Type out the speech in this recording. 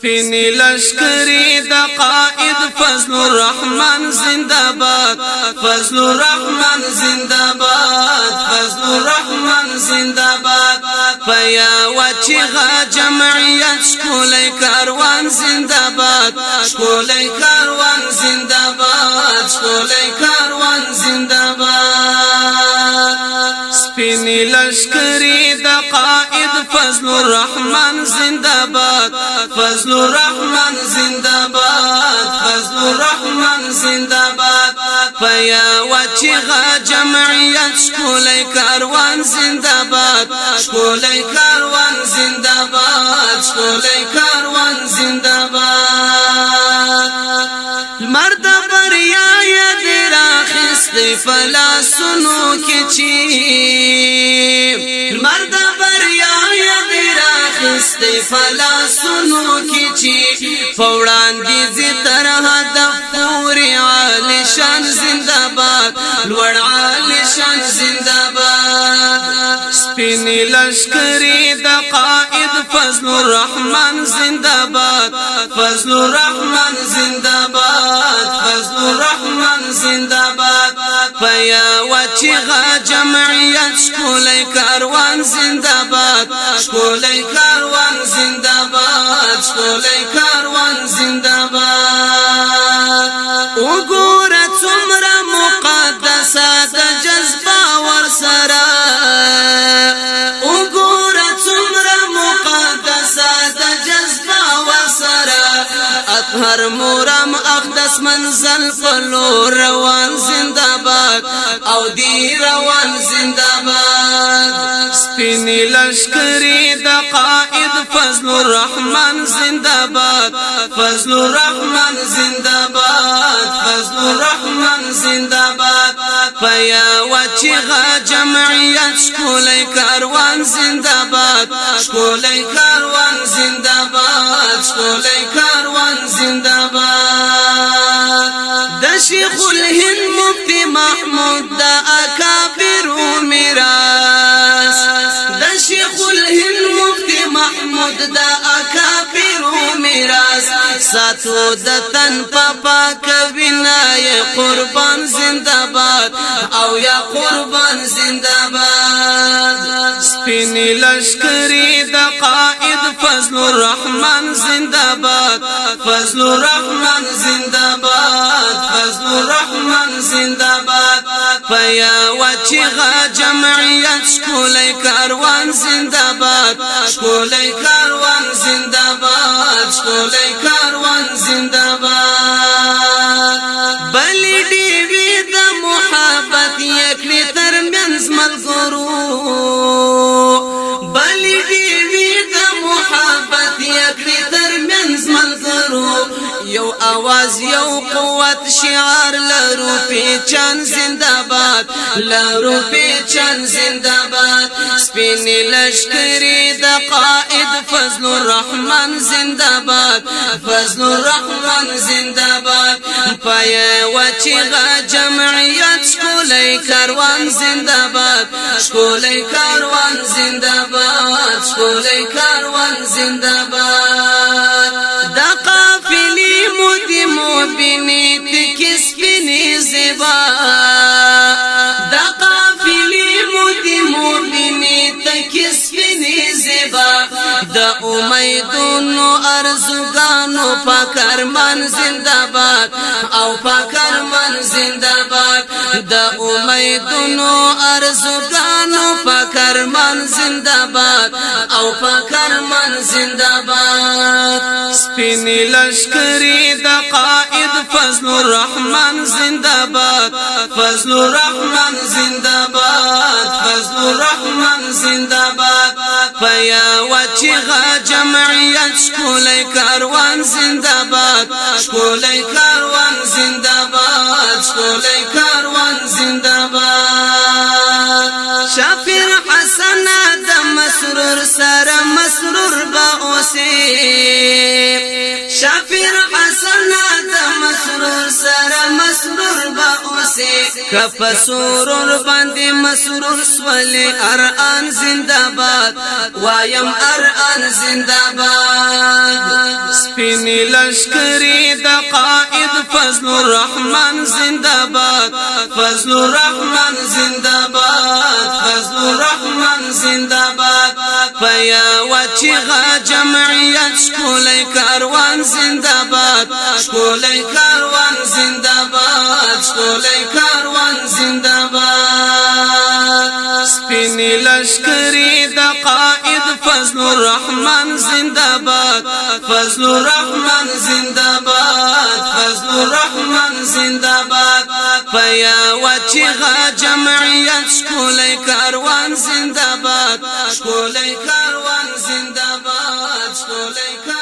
سپینی لشکری دا قائد فضل الرحمن زندباد فضل الرحمن زندباد فضل الرحمن زندباد فیا وچغا جمعیت شکولی کاروان زندباد شکولی کاروان زندباد شکولی کاروان زندباد سپینی لشکری دا قائد فضل الرحمن زندباد فضل الرحمن زندباد فضل الرحمن زندباد فیا وچغا جمعیت شکولی کاروان زندباد شکولی کاروان زندباد شکولی کاروان زندباد مرد بریای دیر آخستی فلاسونو کچی مرد بریای دیر آخستی فلاسونو کچی فوران دیزی تر هدف پوری عالی شان زندباد لوڑ عالی شان زندباد سپینی لشکری دا قائد فضل الرحمن زندباد فضل الرحمن زندباد فضل الرحمن زندباد فیا وچغا جمعیت شکولی کاروان زندباد شکولی کاروان زندباد شکولی کاروان زندباد وګوره څومره مقدسات جذبه ورسره وګوره څومره مقدسات جذبه ورسره اطهر مورم اقدس منزل فلور روان زندباد او دی روان زندباد سپینی لشکری دا قائد فضل الرحمن زندباد فضل الرحمن زندباد فضل الرحمن زندباد فیا وچغا جمعیت شکولی کاروان زندباد شکولی کاروان زندباد شکولی کاروان زندباد د شیخ الهند مفتی محمود دا اکابر میراث د شیخ الهند مفتی محمود دا اکابر میراث ساتو د تن پاپا کوینای قربان زندباد او یا قربان زندباد سپینی لشکری دا قائد فضل الرحمن زندباد فضل الرحمن زندباد فضل الرحمن زندباد فیا وچغا جمعیت شکولی کاروان زندباد شکولی کاروان زندباد شکولی کاروان زندباد بلی دیوی دا محبت یکلی تر منز ملگرو بلی دیوی دا محبت یکلی تر منز ملگرو یو آواز یو قوت شعار لرو پیچان زندباد لرو پیچان زندباد سپینی لشکری دا قائد فضل الرحمن زندباد فضل الرحمن زندباد پای وچغا جمعیت شکولی کاروان زندباد شکولی کاروان زندباد شکولی کاروان زندباد دا قافلی مودی موبینی تکس بینی زبا دا قافلی مودی موبینی تکس بینی زبا دا امیدونو ارزوگانو پاکرمان زندباد او پاکرمان زندباد دا امیدونو ارزوگانو پاکرمان زندباد او پاکرمان زندباد سپینی لشکری دا قائد فضل الرحمن زندباد فضل الرحمن زندباد فضل الرحمن زندباد فیا وچغا جمعیت شکولی کاروان زندباد شکولی کاروان زندباد شکولی کاروان زندباد شافر حسن دا مسرور سر مسرور با اوسی شافر حسن دا مسرور سر مسرور با اوسی کپ سرور باندې مسرور سولی اران زندباد وایم اران زندباد سپینی لشکری دا قائد فضل الرحمن زندباد فضل الرحمن زندباد فضل الرحمن زندباد فیا وچغا جمعیت شکولی کاروان زندباد شکولی کاروان زندباد شکولی کاروان زندباد سپینی لشکری دا قائد فضل الرحمن زندباد فضل الرحمن زندباد فضل الرحمن زندباد فیا وچغا جمعیت شکولی کاروان زندباد شکولی کاروان زندباد شکولی کاروان